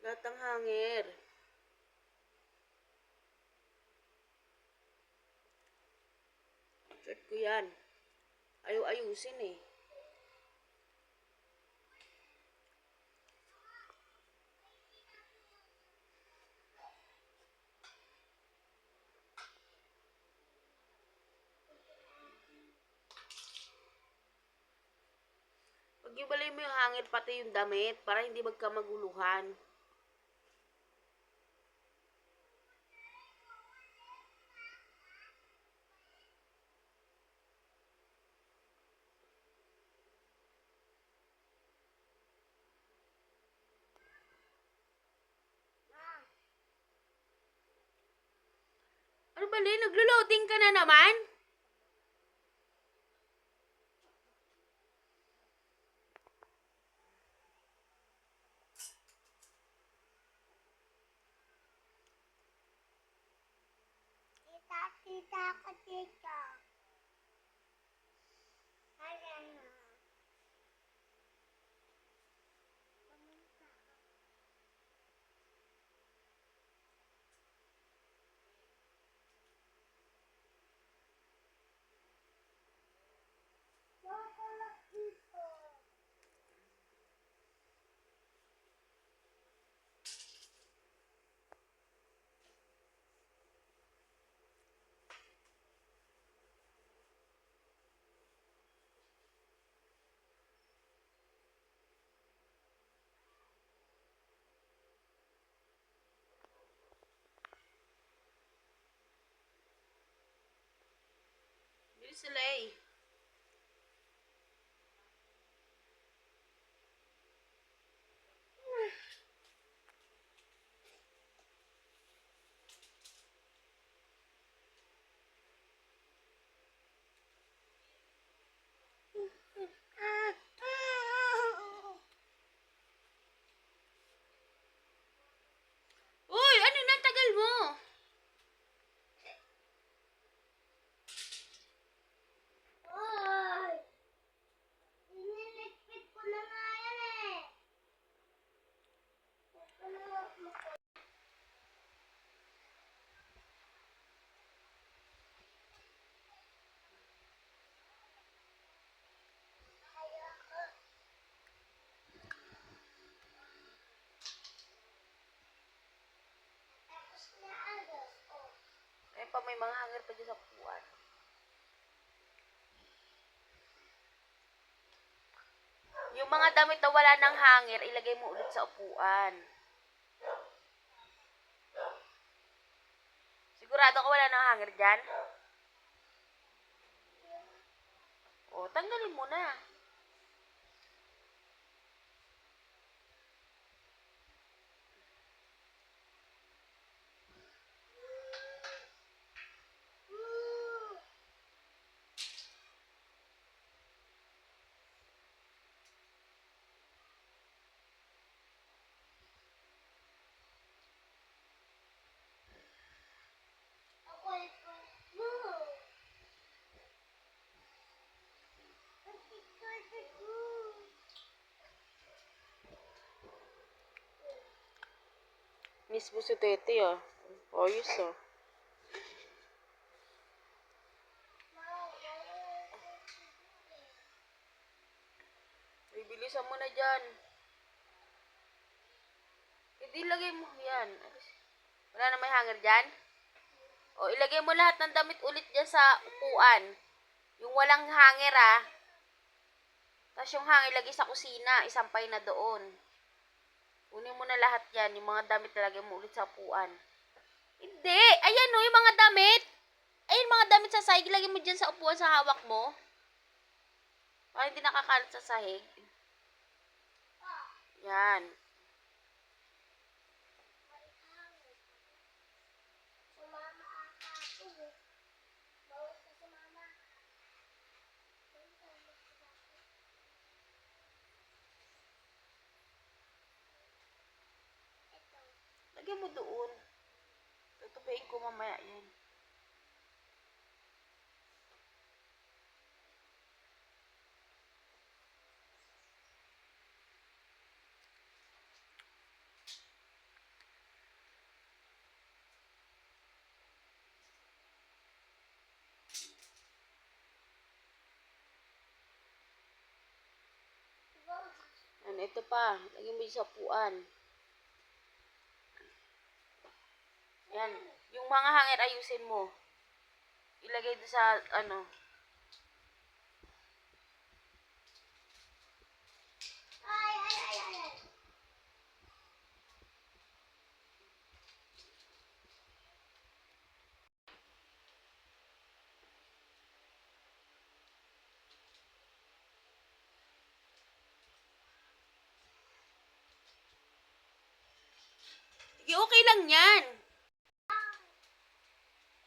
Lahat ng hanger. Check ko yan. Ayaw ayusin eh. Pag-ibalay mo yung hanger pati yung damit para hindi magkamaguluhan. Ano ba, Lynn? Naglo-loading ka na naman? Kita ko dito. Ayan na. Bilis sila eh. Uy! Ano na? Tagal mo! Oy! Iniligpit ko na nga yan eh. Tapos na agos. Oh. Ayun pa, may mga hanger pa dyan sa puwan. Yung mga damit na wala ng hanger, ilagay mo ulit sa upuan. Sigurado ka wala ng hanger dyan? O, tanggalin mo na. Ako ito. Woo! Miss mo si Tete ah. Ayos ah. Ay, bilisan mo na dyan. Hindi, lagay mo yan. Wala na may hanger dyan? O, ilagay mo lahat ng damit ulit dyan sa upuan. Yung walang hanger ah. Tapos yung hanger lagay sa kusina. Isampay na doon. Kunin mo na lahat yan. Yung mga damit lagay mo ulit sa upuan. Hindi. Ayan o, yung mga damit. Ayun, mga damit sa sahig. Lagay mo dyan sa upuan sa hawak mo. Para hindi nakakalat sa sahig. Yan. Sumama ata ako eh. Bawal ka sumama. Ito. Lagay mo doon. Tutupiin ko mamaya yan. ito pa. Lagyan mo sa upuan. Yan. Yung mga hanger, ayusin mo. Ilagay doon sa, ano. Ay, ay, ay, ay, ay. Sige, okay lang yan.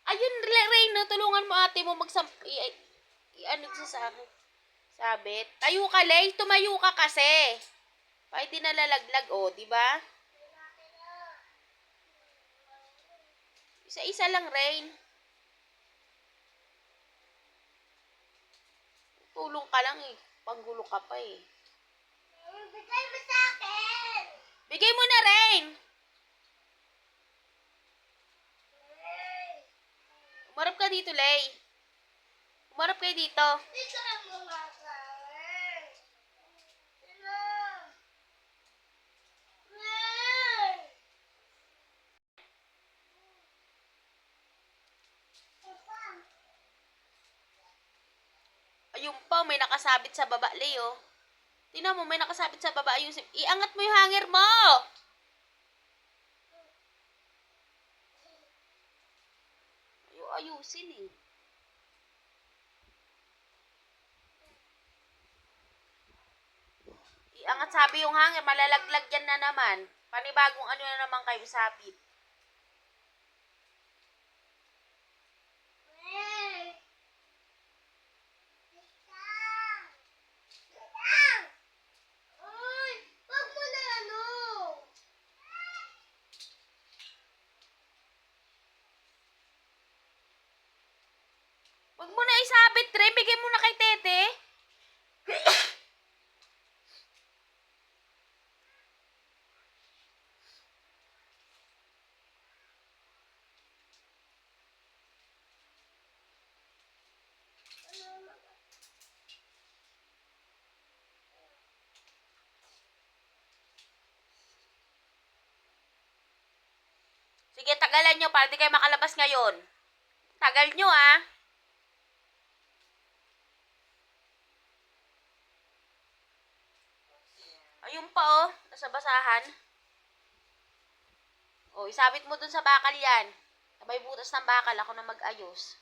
Ayun, Rain, no, tulungan mo ate mo ano siya sa akin. Sabit. Tayo ka, Lay. Tumayo ka kasi. Pa, hindi nalalaglag, oh, di ba? Isa-isa lang, Rain. Tulong ka lang, eh. Panggulo ka pa, eh. Bigay mo sa akin. Bigay mo na, Rain. Umarap ka dito, Lay. Umarap kayo dito. Bigay mo nga sa akin. Sino? Hey! Papa. Ayun pa, may nakasabit sa baba, Lay, oh. Tingnan mo, may nakasabit sa baba. Ayusin. Iangat mo yung hanger mo! Ayusin, eh. Iangat sabi yung hanger, malalaglag yan na naman. Panibagong ano na naman kayo sabit. Hey! Bigay! Bigay! Ay! Wag mo na ano! Wag mo na isabit, Ren. Bigay mo na kay Tete. Sige, tagalan nyo para di kayo makalabas ngayon. Tagal nyo, ah. Ayun pa, oh. Nasa basahan. Oh, isabit mo dun sa bakal yan. Sabay butas ng bakal. Ako na mag-ayos.